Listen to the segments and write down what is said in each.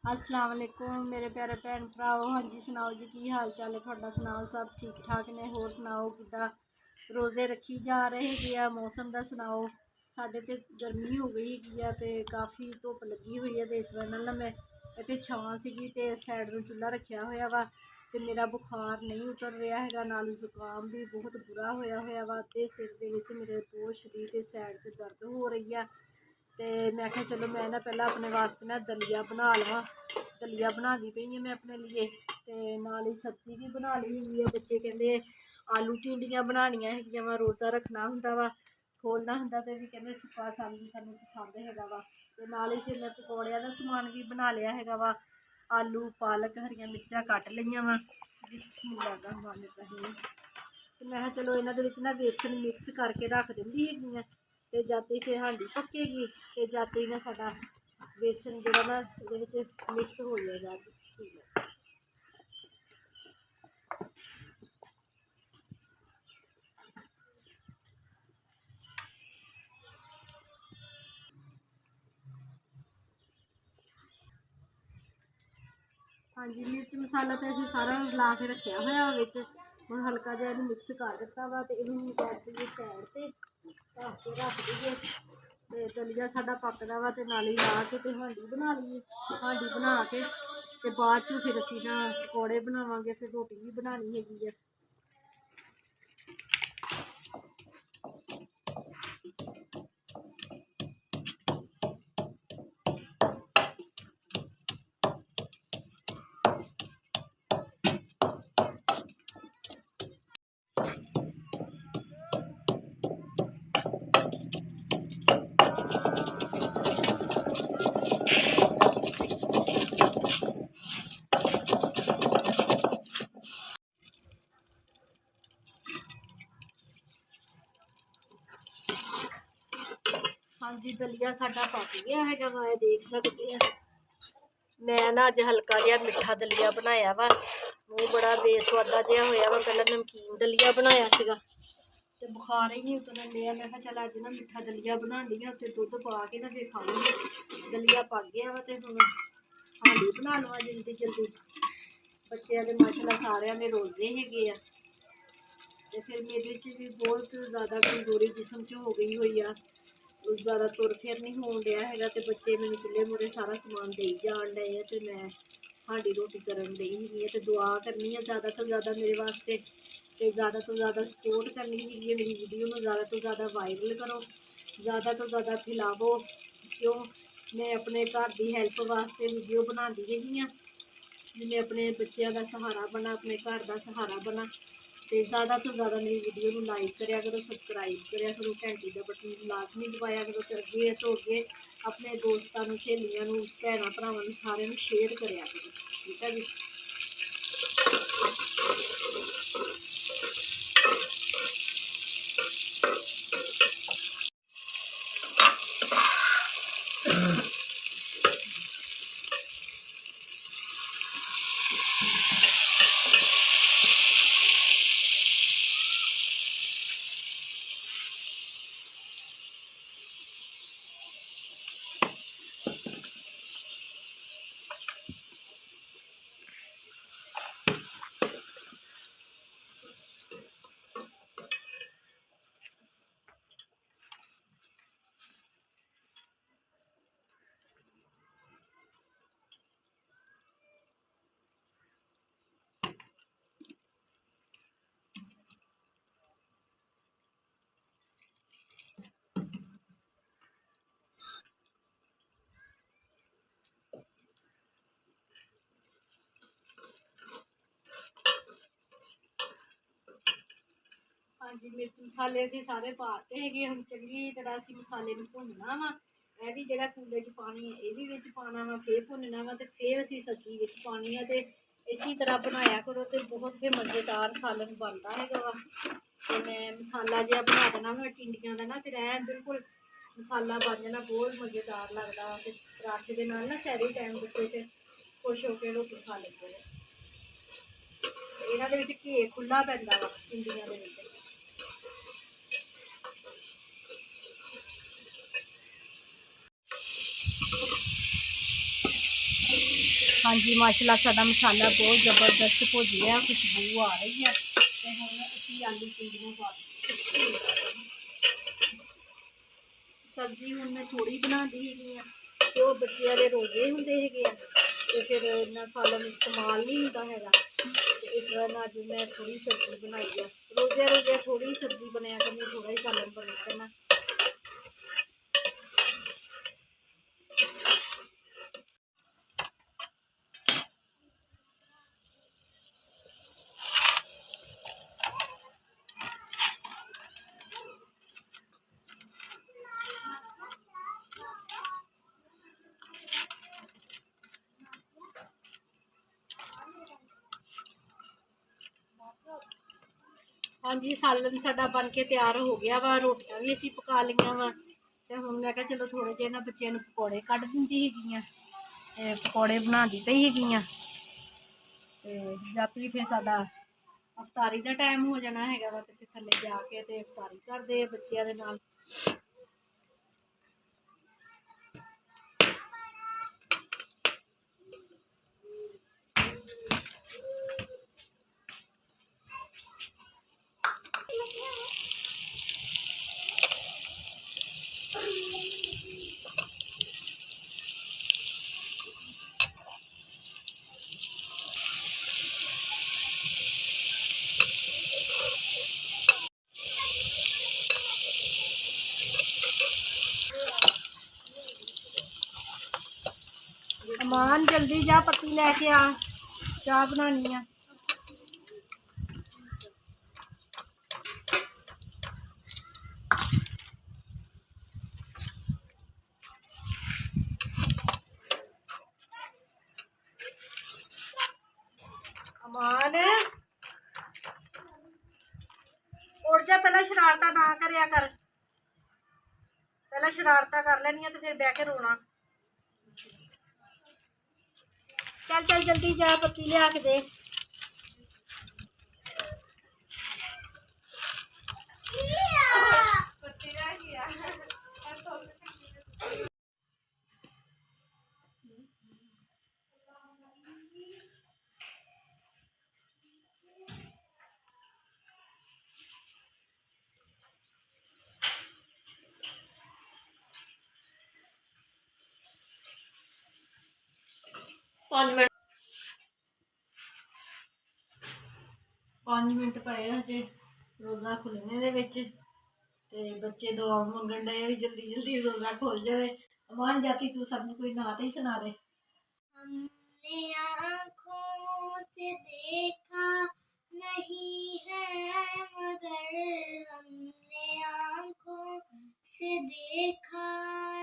अस्सलाम वालेकुम मेरे प्यारे भैन भराओ। हाँ जी सुनाओ जी की हाल चाल है थोड़ा, सुनाओ सब ठीक ठाक ने। होर सुनाओ किदा रोज़े रखी जा रहे है, मौसम का सुनाओ। साढ़े तो गर्मी हो गई है तो काफ़ी धुप लगी हुई है, तो इस वजह नाल मैं इतने छां सी तो सैड में चूल्हा रखा हुआ वा, तो मेरा बुखार नहीं उतर रहा है, नाल जुकाम भी बहुत बुरा होया वा, तो सिर के विच मेरे बहुत शरीर के सैड से दर्द हो रही है। तो मैं आख्या चलो मैं ना पहले अपने वास्ते ना दलिया बना लवा। दलिया बनाती पई मैं अपने लिए, तो नाल ही सब्जी भी बना ली हुई है। बच्चे कहते आलू टिंडियाँ बनानियां है, मैं रोज़ा रखना होंदा वा, खोलना होंदा, तो भी कहते सुक्का साग सानू पसंद है वा। तो नाल ही फिर मैं पकौड़ियां का समान भी बना लिया है वा। आलू पालक हरियां मिर्चां कट लिया वा, बिस्मिल्लाह। तो मैं चलो इन्होंने ना बेसन मिक्स करके रख देंगी है, तो जाते फिर हांडी पकेगी, तो जाते ही ना साडा बेसन जो ना मिक्स हो जाएगा। हाँ जी मिर्च मसाला तो असं सारा ला के रखा हुआ हम हल्का जहा मिक्स कर दिता वा, तो इनू कर दीए सैड से ढक के रख दीए। तो दलिया साडा पकदा वा, तो नाली ला के तो हांडी बना लीए। हांडी बना के तो बाद चो फिर असी ना पकौड़े बनावांगे, फिर रोटी भी बनानी हैगी है। हाँ जी दलिया साडा पक गया है वा, देख सकते हैं। मैं ना अज हल्का जहा मिठा दलिया बनाया वा, वो बड़ा बेसवादा जहा होया वा। पहले नमकीन दलिया बनाया सीगा, तो बुखार ही नहीं उतरन दिया। मैं कहा चल अज ना मिठा दलिया बनानी है, फिर दुध पा के ना फिर खाऊंगी। दलिया पक गया वा, तो हुण हांडी बना लवां जल्दी जल्दी। बच्चों के माशाअल्लाह सारियां दे रोजे हैगे आ, तो फिर मेरे भी बहुत ज़्यादा कमजोरी जिसम च हो गई हुई आ, ज़्यादा तुर फिर नहीं हो रहा है। तो बच्चे मैंने चूल्हे मुरे सारा समान दे जान डे है, तो मैं हांडी रोटी करन दी है। तो दुआ करनी है ज़्यादा तो ज़्यादा मेरे वास्ते, तो ज़्यादा तो ज़्यादा सपोर्ट करनी है। मेरी वीडियो में ज़्यादा तो ज़्यादा वायरल करो, ज़्यादा तो ज़्यादा फैलावो, क्यों मैं अपने घर की हैल्प वास्ते वीडियो बनाती रही हाँ। मैं अपने बच्चों का सहारा बना, अपने घर का सहारा बना। तो ज़्यादा तो ज़्यादा मेरी वीडियो को लाइक करा करो, सबसक्राइब करा करो, घंटी का बटन लाजमी दबाया करो। तो अगे तो अगे अपने दोस्तों सहेलियों भैनों भरावां सारे शेयर करा करो, ठीक है जी। हाँ जी मिर्च मसाले असीं सारे पाते है। हम चंगी तरह असीं मसाले में भुनना वा। यह भी जो कूले च पानी है, यह भी पाना वा, फिर भुनना वा, तो फिर असीं सब्जी विच पानी है। तो इसी तरह बनाया करो, तो बहुत फिर मज़ेदार सालन बनता है वा। तो मैं मसाला जहा बना देना वा टिंडियां का ना, फिर ऐ बिल्कुल मसाला बन जाना, बहुत मज़ेदार लगता। तो पराठे के नाल ना सैरे टाइम बच्चे तो खुश होकर रोटी खा लेते हैं। इन्होंने घे खुला पैंदा वा टिंडियां दे विच। हाँ जी माशाल्लाह साडा मसाला बहुत ज़बरदस्त भुज गया, खुशबू आ रही है। तो हम असी आलू पिंडियां पा सब्जी हूँ मैं थोड़ी बनाती है, तो बच्चों के रोजे होंगे है तो फिर इन्ना सालन इस्तेमाल नहीं होता है, तो इस वजह अज मैं थोड़ी सब्जी बनाई है। रोजे रोजे थोड़ी सब्जी बनया करनी, थोड़ा ही सालन बनया करना। हाँ जी सालन साडा बन के तैयार हो गया वा, रोटियां भी असी पका लिया वा। तो हुण मैं कहा चलो थोड़े जे ना बच्चों नूं पकौड़े कढ़ दिंदी हैगी, पकौड़े बनाती पई हैगी। तो जाती फिर साडा अफतारी का टाइम हो जाना है, तो फिर थले जाके तो अफतारी करते बच्चों के नाल। अमान जल्दी जा पत्ती लैके आ, चाह बनानी है। अमान उठ जा, पहला शरारता ना करया कर, पहला शरारता कर लेनी तो फिर बह के रोना। चल चल जल्दी जा पत्ती लिया के दे। पाँच मिनट पे हजे रोज़ा खुलने दे विच, ते बच्चे दुआ मंगन डे भी जल्दी जल्दी रोज़ा खुल जाए। अमान जाती तू सबने कोई नात ही सुना दे। हमने आँखों से देखा नहीं है मगर, हमने आँखों से देखा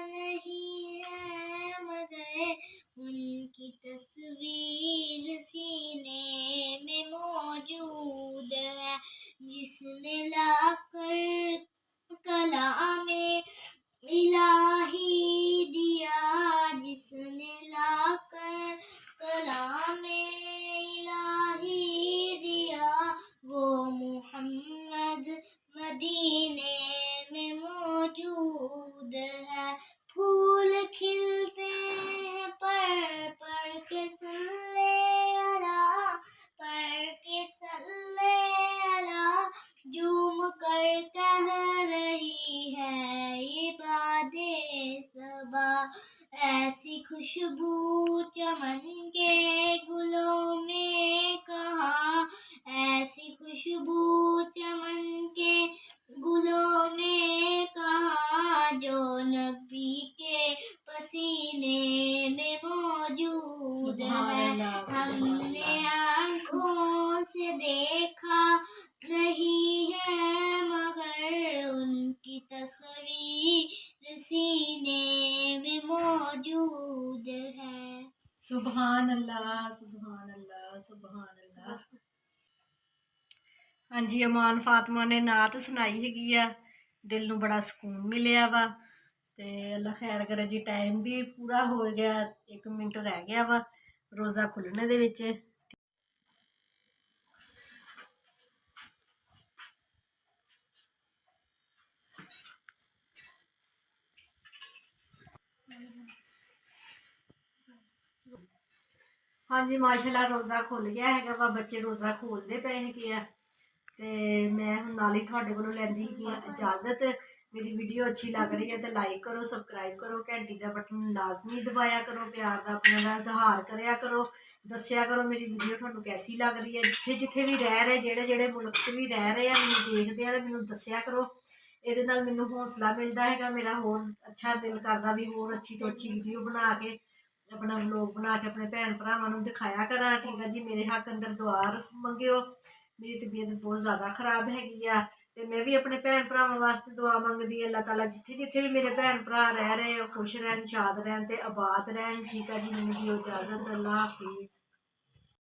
नहीं है मगर, उनकी तस्वीर सीने में मौजूद है। जिसने लाकर कलामे इलाही दिया, जिसने लाकर कलामे इलाही दिया, वो मुहम्मद मदीने में मौजूद है। फूल खिलते हैं पर के सल्ले अला, पर के सल्ले अला, झूम कर कह रही है इबादे सबा। ऐसी खुशबू चमन के गुलों में कहाँ, ऐसी खुशबू चमन के गुलों में कहाँ, जो नबी के पसीने में मौजूद है। हमने आँखों से देखा नहीं है मगर, उनकी तस्वीर सीने में मौजूद है। सुभान अल्लाह सुभान अल्लाह सुभान अल्लाह। हाँ जी अमान फातिमा ने नात सुनाई हैगी आ, दिल नूं बड़ा सुकून मिलिया वा। ते अल्लाह खैर करे जी, टाइम भी पूरा हो गया, 1 मिनट रह गया वा रोज़ा खुलने दे विच। हाँ जी माशाल्लाह रोज़ा खुल गया है वा बच्चे रोज़ा खोलते पे है ते मैं हुण नाल ही तुहाडे कोलों लैंदी ही इजाज़त। मेरी वीडियो अच्छी लग रही है तो लाइक करो सबसक्राइब करो घंटी का बटन लाजमी दबाया करो प्यार का अपने का इजहार करा करो दसिया करो मेरी वीडियो तुहानू कैसी लग रही है जिथे जिथे भी रह रहे जेड़े जेड़े मुल्क च भी रह रहे हैं मैनू देखते हैं मैनू दसिया करो ये मैनू हौसला मिलता है मेरा होर अच्छा दिल करता भी होर अच्छी तो अच्छी वीडियो बना के अपना व्लॉग बना के अपने भैन भरावां नूं दिखाया करा। ठीक है जी मेरे हक अंदर दुआ मंगियो मेरी तबीयत बहुत ज़्यादा खराब हैगी आ ते मैं भी अपने भैन भरावां वास्ते दुआ मंगदी अल्लाह ताला जिथे जिथे भी मेरे भैन भरा रह रहे खुश रहन शाद रहन ते आबाद रहन। ठीक है जी मैनूं दिओ इजाज़त अल्लाह हाफिज़।